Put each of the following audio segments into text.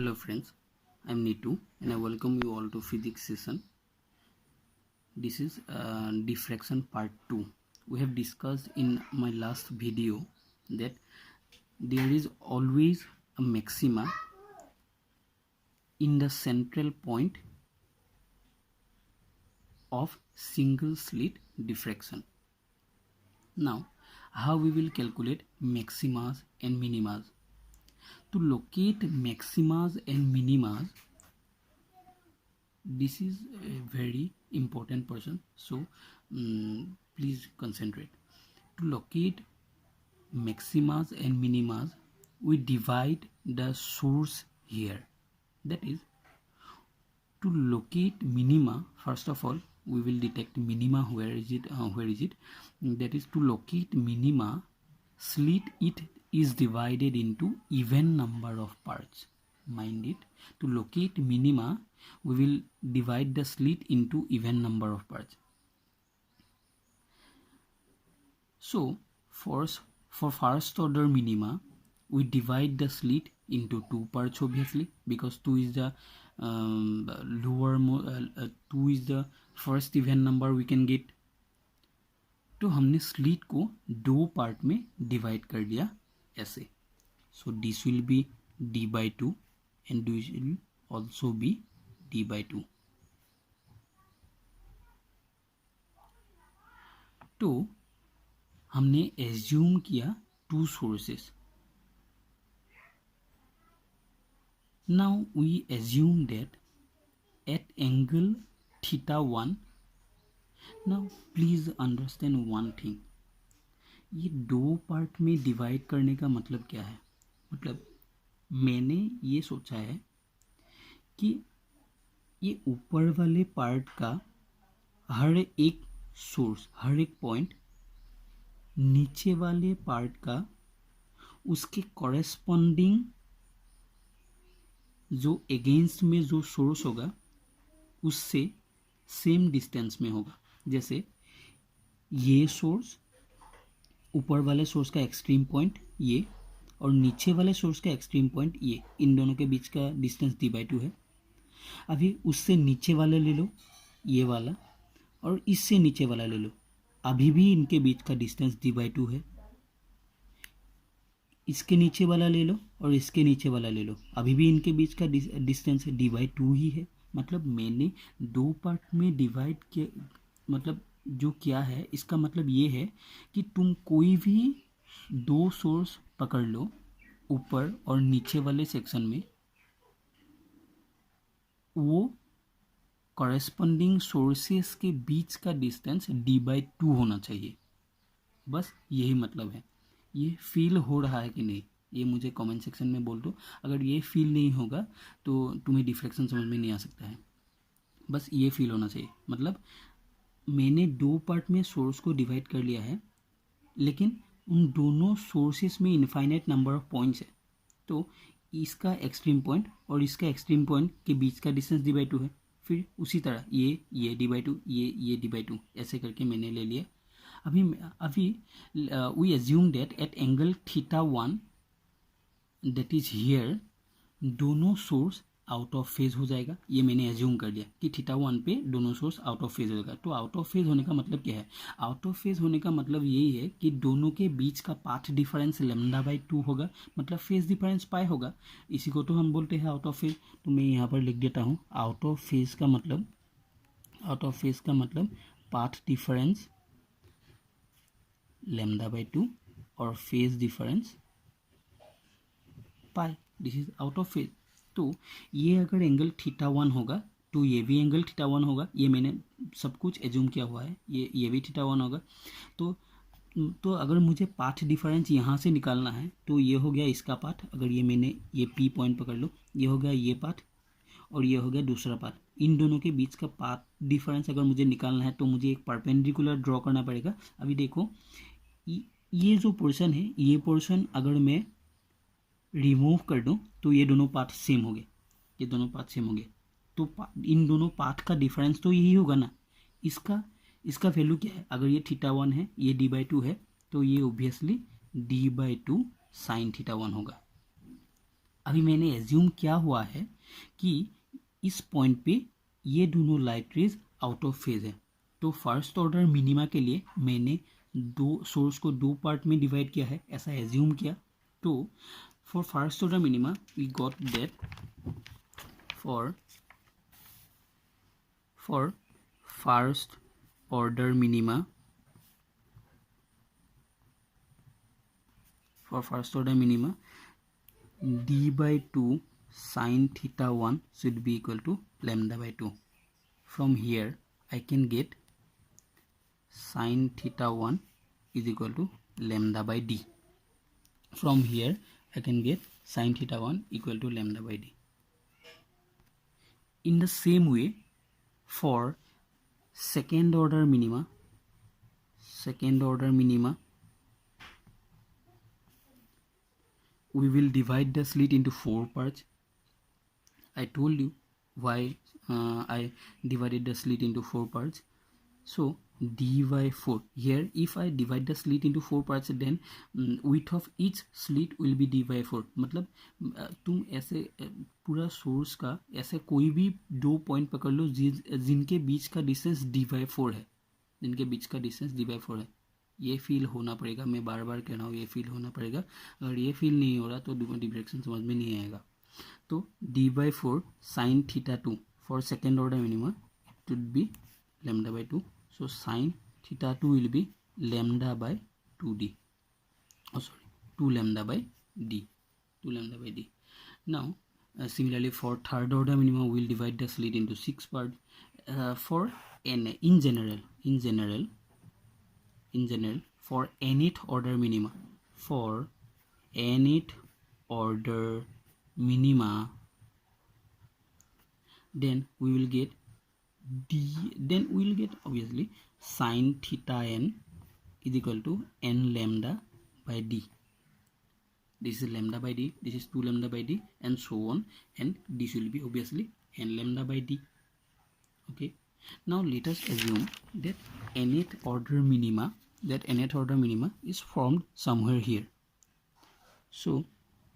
Hello friends, I am Nitu and I welcome you all to physics session. This is diffraction part 2. We have discussed in my last video that there is always a maxima in the central point of single slit diffraction. Now, how we will calculate maximas and minimas? To locate maximas and minimas, this is a very important portion, so please concentrate. To locate maximas and minimas, we divide the source here. That is, to locate minima, first of all we will detect minima. Where is it? That is, to locate minima, slit it is divided into even number of parts. Mind it, to locate minima we will divide the slit into even number of parts. So for first order minima we divide the slit into two parts, obviously, because 2 is the two is the first even number we can get. तो हमने slit को दो part में divide कर दिया ऐसे. So this will be d by 2 and this will also be d by 2. तो हमने एज्यूम किया to sources. Now we assume that at angle theta 1. Now please understand one thing. ये दो पार्ट में डिवाइड करने का मतलब क्या है? मतलब मैंने ये सोचा है कि ये ऊपर वाले पार्ट का हर एक सोर्स, हर एक पॉइंट नीचे वाले पार्ट का उसके कॉरेस्पॉन्डिंग जो अगेंस्ट में जो सोर्स होगा उससे सेम डिस्टेंस में होगा. जैसे ये सोर्स, ऊपर वाले सोर्स का एक्सट्रीम पॉइंट ये और नीचे वाले सोर्स का एक्सट्रीम पॉइंट ये, इन दोनों के बीच का डिस्टेंस d by 2 है. अभी उससे नीचे वाला ले लो, ये वाला, और इससे नीचे वाला ले लो, अभी भी इनके बीच का डिस्टेंस d by 2 है. इसके नीचे वाला ले लो और इसके नीचे वाला ले लो, अभी भी इनके बीच का डिस्टेंस d by 2 ही है. मतलब मैंने दो पार्ट में डिवाइड किया, मतलब जो क्या है इसका मतलब ये है कि तुम कोई भी दो सोर्स पकड़ लो ऊपर और नीचे वाले सेक्शन में, वो कॉरेस्पॉन्डिंग सोर्सेस के बीच का डिस्टेंस d by 2 होना चाहिए. बस यही मतलब है. ये फील हो रहा है कि नहीं, ये मुझे कमेंट सेक्शन में बोल दो. अगर ये फील नहीं होगा तो तुम्हें डिफ्रैक्शन समझ में नहीं आ सकता है. बस ये फील होना चाहिए. मतलब मैंने दो पार्ट में सोर्स को डिवाइड कर लिया है, लेकिन उन दोनों सोर्सेस में इनफाइनाइट नंबर ऑफ पॉइंट्स है. तो इसका एक्सट्रीम पॉइंट और इसका एक्सट्रीम पॉइंट के बीच का डिस्टेंस d by 2 है. फिर उसी तरह ये d by 2, ये d by 2, ऐसे करके मैंने ले लिया. अभी we assume that at angle theta 1, that is here, दोनों सोर्स आउट ऑफ फेज हो जाएगा. ये मैंने एज्यूम कर लिया कि थीटा 1 पे दोनों सोर्स आउट ऑफ फेज हो जाएगा. तो आउट ऑफ फेज होने का मतलब क्या है? आउट ऑफ फेज होने का मतलब यही है कि दोनों के बीच का पाथ डिफरेंस लैम्डा बाई 2 होगा, मतलब फेज डिफरेंस पाई होगा. इसी को तो हम बोलते हैं आउट ऑफ फेज. तो मैं यहाँ पर लिख देता हूँ, आउट ऑफ फेज का मतलब पाथ डिफरेंस लैम्डा बाई 2 और phase difference pi. This is out of phase. तो ये अगर एंगल थीटा 1 होगा तो ये भी एंगल थीटा 1 होगा. ये मैंने सब कुछ एज्यूम किया हुआ है. ये भी थीटा 1 होगा. तो अगर मुझे पाथ डिफरेंस यहाँ से निकालना है तो ये हो गया इसका पाथ. अगर मैंने ये P पॉइंट पकड़ लो, ये हो गया ये पाथ और ये हो गया दूसरा पाथ. इन दोनों के बीच का पाथ डिफरेंस अगर मुझे निकालना है तो मुझे एक परपेंडिकुलर ड्रॉ करना पड़ेगा. अभी देखो, ये जो पोर्शन है, ये पोर्शन अगर मैं रिमूव कर दूं तो ये दोनों पाथ सेम हो गए. ये दोनों पाथ सेम हो गए. तो इन दोनों पाथ का डिफरेंस तो यही होगा ना. इसका वैल्यू क्या है? अगर ये थीटा 1 है, ये d by 2 है, तो ये obviously d by 2 sine theta 1 होगा. अभी मैंने एज्यूम किया हुआ है कि इस पॉइंट पे ये दोनों light rays out of phase है। तो फर्स्ट ऑर्डर मिनिमा के लिए मैंने दो सोर्स को दो पार्ट में डिवाइड किया है, ऐसा एज्यूम किया। तो for first order minima we got that for first order minima d by 2 sin theta 1 should be equal to lambda by 2. From here I can get sin theta 1 is equal to lambda by d. From here I can get sin theta 1 equal to lambda by d. In the same way, for second order minima, we will divide the slit into 4 parts. I told you why I divided the slit into 4 parts. So d by 4, here if I divide the slit into 4 parts, then width of each slit will be d by 4. मतलब तुम ऐसे पूरा source का ऐसे कोई भी दो point पकड़ लो जिनके बीच का डिस्टेंस d by 4 है, जिनके बीच का डिस्टेंस d by 4 है। ये फील होना पड़ेगा, मैं बार बार कह रहा हूँ, ये फील होना पड़ेगा। अगर ये फील नहीं हो रहा तो डिरेक्शन समझ में नहीं आएगा। तो d by 4 sin theta 2 for second order minima it would be lambda by 2. So sin theta 2 will be lambda by 2d. Oh sorry, 2 lambda by d. 2 lambda by d. Now similarly for third order minima we will divide the slit into 6 parts. For n in general for nth order minima, then we will get obviously sin theta n is equal to n lambda by d. This is lambda by d, this is 2 lambda by d, and so on, and this will be obviously n lambda by d. Okay, now let us assume that nth order minima is formed somewhere here. So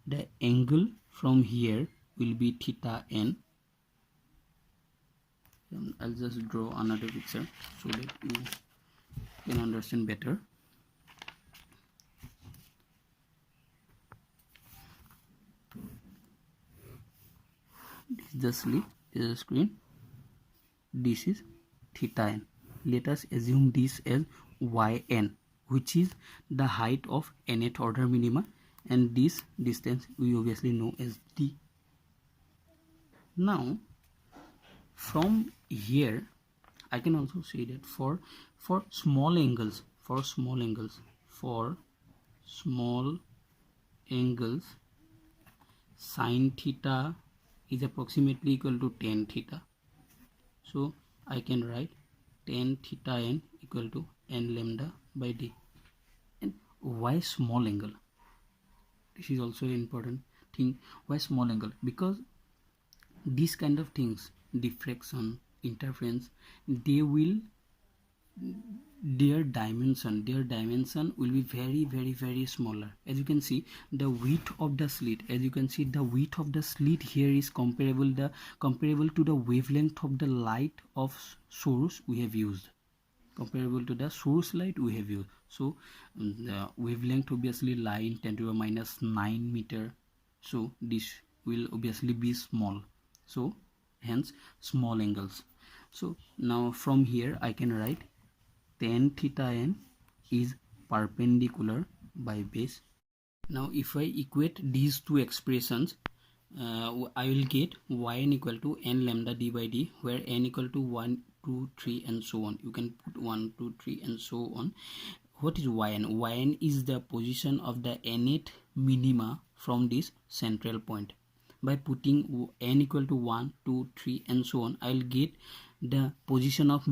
the angle from here will be theta n. I'll just draw another picture so that you can understand better. This is the slit, this is the screen, this is theta n. Let us assume this as yn, which is the height of nth order minima, and this distance we obviously know as d. Now from here I can also say that for small angles sin theta is approximately equal to tan theta. So I can write tan theta n equal to n lambda by d. And why small angle? This is also an important thing. Why small angle? Because these kind of things, diffraction, interference, their dimension will be very smaller. As you can see, the width of the slit here is comparable to the wavelength of the light of source we have used. So the wavelength obviously lie in 10 to the minus 9 meter. So this will obviously be small. So hence small angles. So now from here I can write tan theta n is perpendicular by base. Now if I equate these two expressions, I will get yn equal to n lambda d by d, where n equal to 1, 2, 3 and so on. You can put 1, 2, 3 and so on. What is yn? Yn is the position of the nth minima from this central point. By putting n equal to 1, 2, 3 and so on, I will get the position of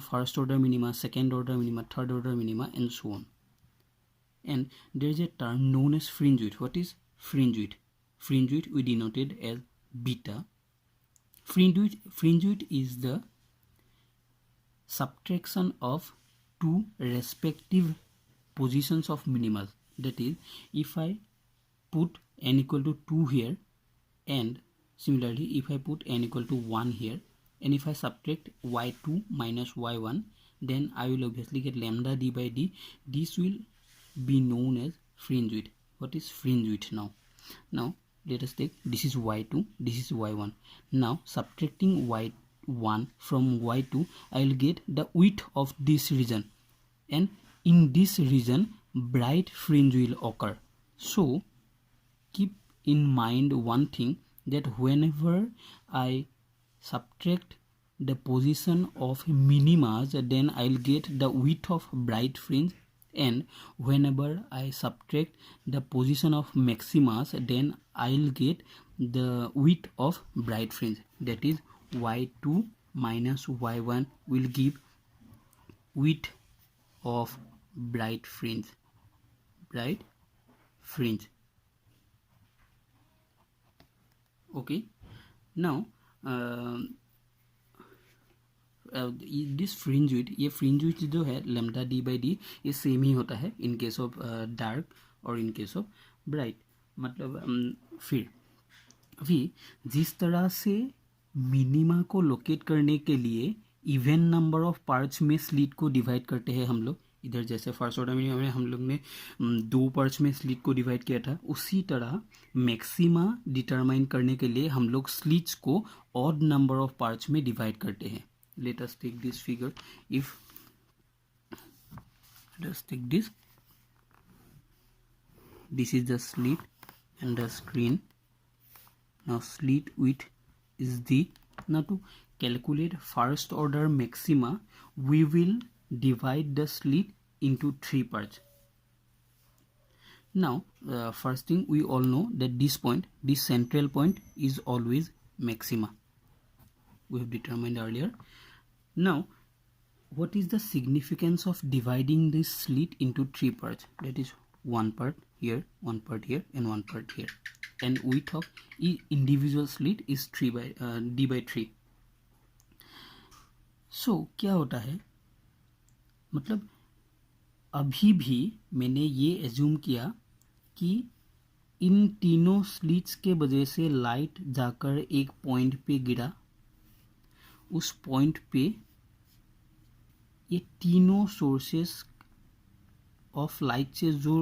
first order minima, second order minima, third order minima and so on. And there is a term known as fringe width. What is fringe width? Fringe width we denoted as beta. Fringe width is the subtraction of two respective positions of minima. That is, if I put n equal to 2 here, and similarly if I put n equal to 1 here, and if I subtract y2 minus y1, then I will obviously get lambda d by d. This will be known as fringe width. What is fringe width now? Now let us take, this is y2, this is y1. Now subtracting y1 from y2, I will get the width of this region, and in this region bright fringe will occur. So keep in mind one thing, that whenever I subtract the position of minimas, then I'll get the width of bright fringe, and whenever I subtract the position of maximas, then I'll get the width of bright fringe. That is y2 minus y1 will give width of bright fringe. Okay, now this fringe width, ये fringe width जो है lambda D by D, ये same ही होता है in case of dark और in case of bright. मतलब फिर अभी जिस तरह से मिनिमा को लोकेट करने के लिए इवन नंबर ऑफ पार्ट्स में स्लिट को डिवाइड करते हैं हम लोग, इधर जैसे फर्स्ट ऑर्डर मिनिमा में हम लोग ने 2 पार्ट्स में स्लिट को डिवाइड किया था, उसी तरह मैक्सिमा डिटरमाइन करने के लिए हम लोग स्लिट्स को ऑड नंबर ऑफ पार्ट्स में डिवाइड करते हैं. Let us take this figure. Let us take this is the slit and the screen. Now slit width is the, now to calculate first order maxima, we will divide the slit into 3 parts. Now first thing, we all know that this point, this central point is always maxima. We have determined earlier. Now what is the significance of dividing this slit into 3 parts? That is 1 part here, 1 part here, and 1 part here, and width of each individual slit is d by 3. So क्या होता है, मतलब अभी भी मैंने ये assume किया कि इन तीनों स्लिट्स के वजह से लाइट जाकर एक पॉइंट पे गिरा, उस पॉइंट पे ये तीनों सोर्सेस ऑफ लाइट से जो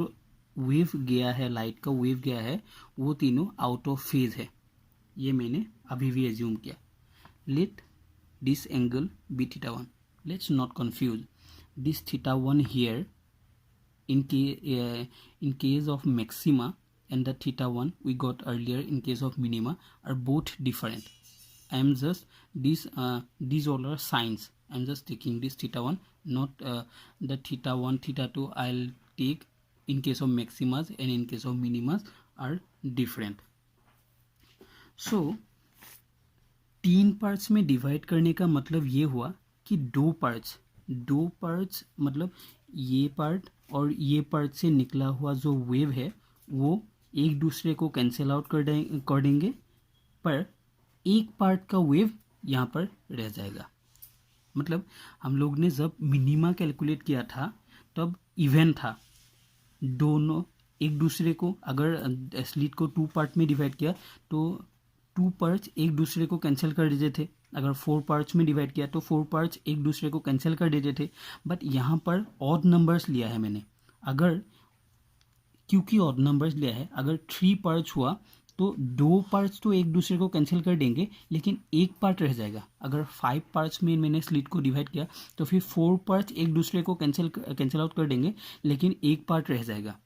वेव गया है, लाइट का वेव गया है, वो तीनों आउट ऑफ फेज है. ये मैंने अभी भी एज्यूम किया. Let this angle be θ1. Let's not confuse this θ1 here in case of maxima and the θ1 we got earlier in case of minima are both different. I am just these all are signs. I am just taking this θ1, not the θ1 θ2 I'll take in case of maximas and in case of minimas are different. So 3 parts में divide करने का मतलब ये हुआ कि 2 parts मतलब ये part और ये पार्ट से निकला हुआ जो वेव है वो एक दूसरे को कैंसिल आउट कर देंगे, पर एक पार्ट का वेव यहाँ पर रह जाएगा. मतलब हम लोग ने जब मिनिमा कैलकुलेट किया था तब इवन था, दोनों एक दूसरे को, अगर स्लिट को 2 पार्ट में डिवाइड किया तो 2 पार्ट्स एक दूसरे को कैंसिल कर देते थे. अगर 4 पार्ट्स में डिवाइड किया तो 4 पार्ट्स एक दूसरे को कैंसिल कर देते थे. बट यहाँ पर ऑड नंबर्स लिया है मैंने. अगर क्योंकि ऑड नंबर्स लिया है, अगर 3 पार्ट्स हुआ तो 2 पार्ट्स तो एक दूसरे को कैंसिल कर देंगे, लेकिन एक पार्ट रह जाएगा. अगर 5 पार्ट्स में मैंने स्लिट को डिवाइड किया तो फिर 4 पार्ट्स एक दूसरे को कैंसिल आउट कर देंगे, लेकिन एक पार्ट रह जाएगा.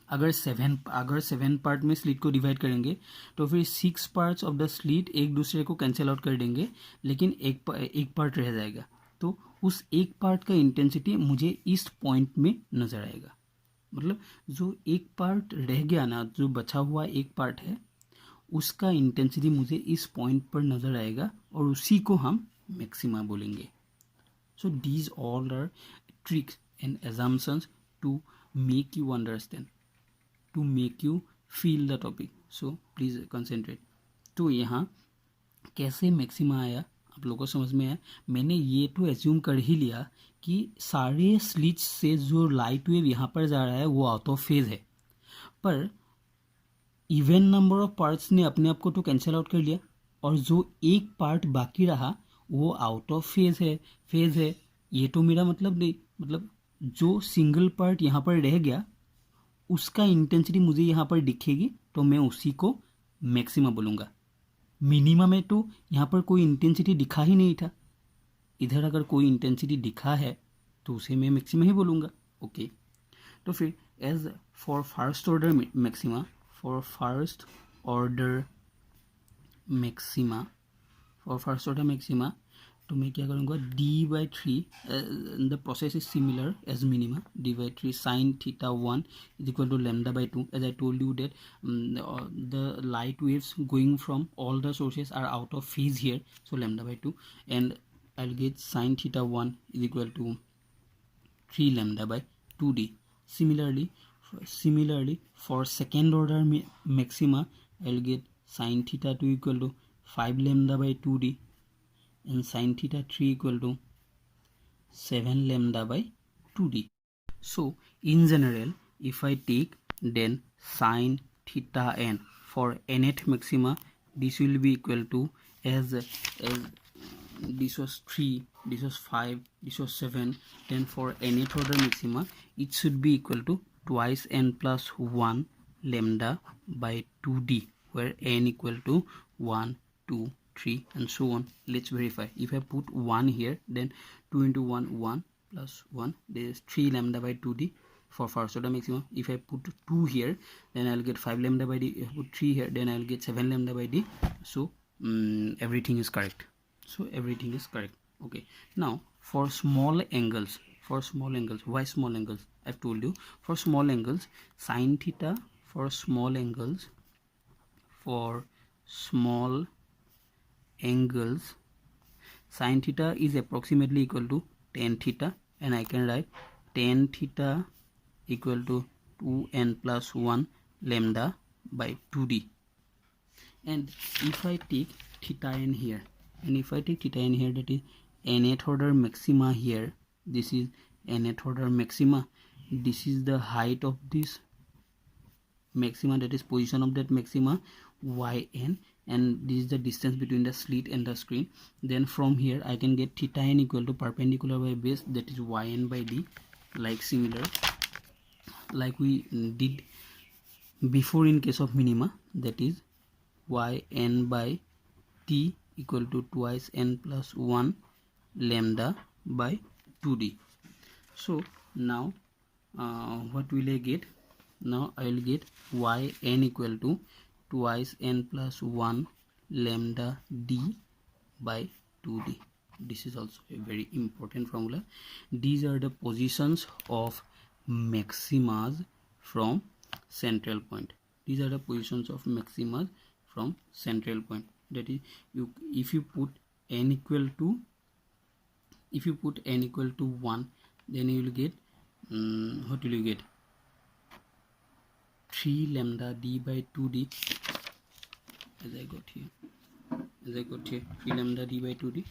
अगर 7 पार्ट में स्लिट को डिवाइड करेंगे तो फिर 6 पार्ट्स ऑफ द स्लिट एक दूसरे को कैंसिल आउट कर देंगे, लेकिन एक पार्ट रह जाएगा. तो उस एक पार्ट का इंटेंसिटी मुझे इस पॉइंट में नज़र आएगा. मतलब जो एक पार्ट रह गया ना, जो बचा हुआ एक पार्ट है, उसका इंटेंसिटी मुझे इस पॉइंट पर नज़र आएगा और उसी को हम मैक्सिमा बोलेंगे. So these all are tricks and assumptions to make you understand, to make you feel the topic. So please concentrate. तो यहाँ कैसे मैक्सिमा आया आप लोगों को समझ में आया. मैंने ये तो एज्यूम कर ही लिया कि सारे स्लिट्स से जो लाइट वेव यहाँ पर जा रहा है वो आउट ऑफ फेज है, पर इवन नंबर ऑफ पार्ट्स ने अपने आप को तो कैंसिल आउट कर लिया, और जो एक पार्ट बाकी रहा वो आउट ऑफ फेज है। ये तो मेरा मतलब नहीं, मतलब जो सिंगल पार्ट यहाँ पर रह गया उसका इंटेंसिटी मुझे यहाँ पर दिखेगी तो मैं उसी को मैक्सिमा बोलूँगा। मिनिमा में तो यहाँ पर कोई इंटेंसिटी दिखा ही नहीं था, इधर अगर कोई इंटेंसिटी दिखा है तो उसे मैं मैक्सिमा ही बोलूँगा। ओके, तो फिर as for first order maxima, for first order maxima, for first order maxima, तो मैं क्या करूँगा, D by three, the process is similar as minima, D by three sine theta one is equal to lambda by two, as I told you that the light waves going from all the sources are out of phase here, so lambda by 2, and I'll get sine theta 1 is equal to 3 lambda by 2d. Similarly for second order maxima, I'll get sine theta 2 equal to 5 lambda by 2d, and sine theta 3 equal to 7 lambda by 2d. So in general, if I take then sine theta n for nth maxima, this will be equal to, as this was 3, this was 5, this was 7, then for nth order maxima it should be equal to twice n plus 1 lambda by 2d, where n equal to 1, 2, 3 and so on. Let's verify. If I put 1 here, then 2 into 1, 1 plus 1, there is 3 lambda by 2d for first order maximum. If I put 2 here, then I'll get 5 lambda by d. If I put 3 here, then I'll get 7 lambda by d. So everything is correct. So everything is correct. Okay, now for small angles, why small angles? I've told you, for small angles, sine theta for small angles, sine theta is approximately equal to tan theta, and I can write tan theta equal to 2n plus 1 lambda by 2d. And if I take theta n here, that is nth order maxima here, this is nth order maxima, this is the height of this maxima, that is position of that maxima, yn, and this is the distance between the slit and the screen. Then from here I can get theta n equal to perpendicular by base, that is yn by d, like similar like we did before in case of minima, that is yn by t equal to twice n plus 1 lambda by 2d. So now what will I get? Now I will get yn equal to twice n plus 1 lambda d by 2d. This is also a very important formula. These are the positions of maximas from central point. These are the positions of maximas from central point. That is, if you put n equal to 1, then you will get what will you get? 3 lambda d by 2d, as I got here 3 lambda d by 2d.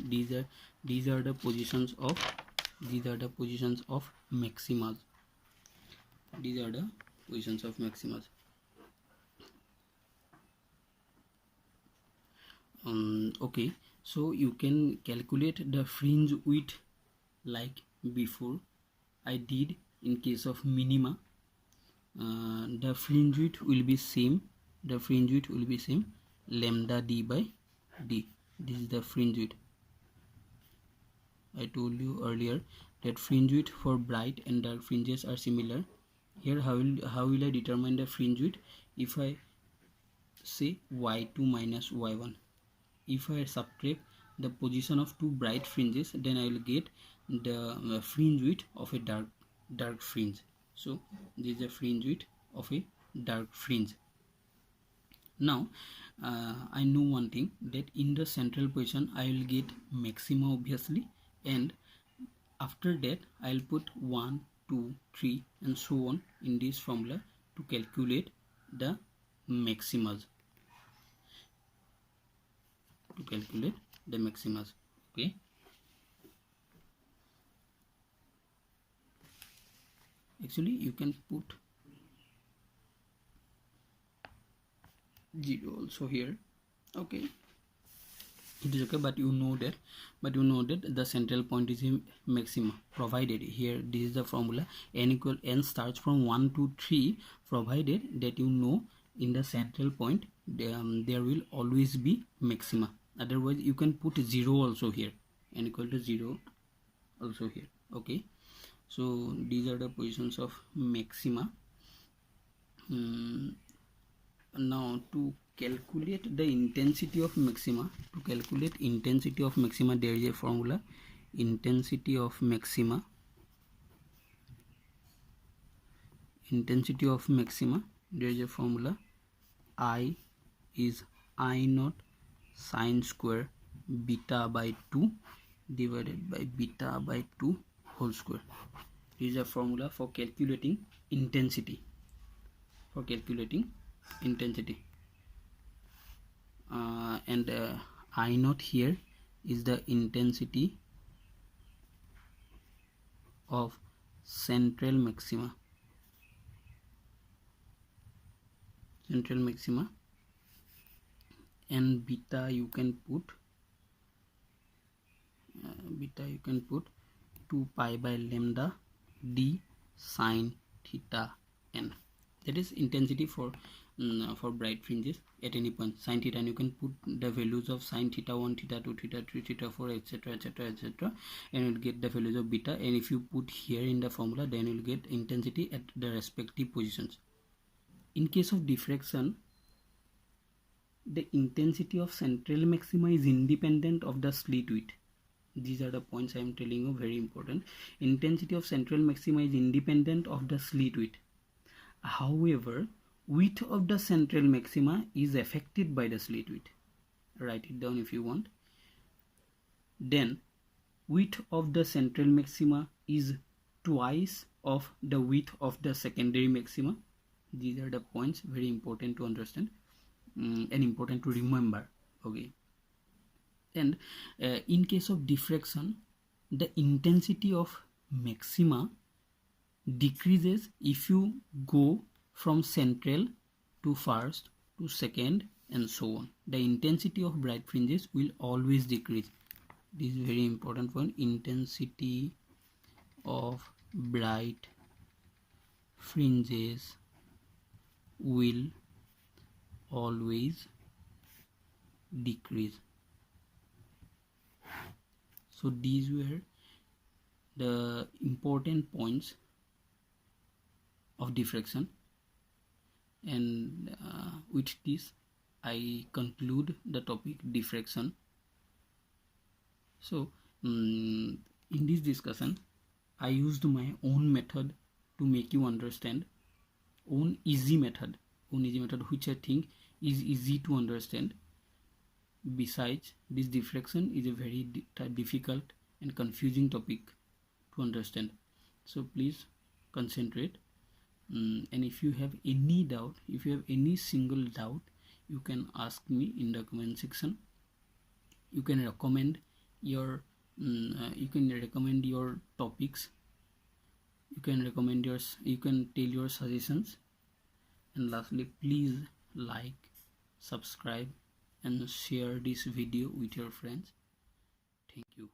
These are the positions of maximas. These are the positions of maximas. Okay, so you can calculate the fringe width like before I did in case of minima. The fringe width will be same, lambda d by d. This is the fringe width. I told you earlier that fringe width for bright and dark fringes are similar. Here how will I determine the fringe width? If I say y2 minus y1, if I subtract the position of two bright fringes, then I will get the fringe width of a dark fringe. So this is the fringe width of a dark fringe. Now I know one thing, that in the central position I will get maxima obviously, and after that I will put 1, 2, 3 and so on in this formula to calculate the maximas. Okay, actually you can put 0 also here. Okay, it is okay, but you know that the central point is in maxima provided here. This is the formula, n equal n starts from 1 to 3, provided that you know in the central point there will always be maxima. Otherwise you can put 0 also here, n equal to 0 also here. Okay, so these are the positions of maxima. Now to calculate the intensity of maxima, there is a formula, intensity of maxima, there is a formula, I is I naught sine square beta by 2 divided by beta by 2 whole square. This is a formula for calculating intensity, and I naught here is the intensity of central maxima, and beta you can put 2 pi by lambda d sine theta n. That is intensity for bright fringes at any point. Sine theta, and you can put the values of sine theta 1, theta 2, theta 3, theta 4, etc, and you'll get the values of beta. And if you put here in the formula, then you'll get intensity at the respective positions. In case of diffraction, the intensity of central maxima is independent of the slit width. These are the points I am telling you, very important. Intensity of central maxima is independent of the slit width. However, width of the central maxima is affected by the slit width. Write it down if you want. Then width of the central maxima is twice of the width of the secondary maxima. These are the points, very important to understand and important to remember. Okay, and in case of diffraction, the intensity of maxima decreases if you go from central to first to second and so on. The intensity of bright fringes will always decrease. This is very important point. Intensity of bright fringes will always decrease. So these were the important points of diffraction, and with this I conclude the topic diffraction. So in this discussion I used my own method to make you understand, own easy method which I think is easy to understand. Besides, this diffraction is a very difficult and confusing topic to understand, so please concentrate. And if you have any doubt, if you have any single doubt, you can ask me in the comment section. You can recommend your topics, you can tell your suggestions, and lastly, please like, subscribe and share this video with your friends. Thank you.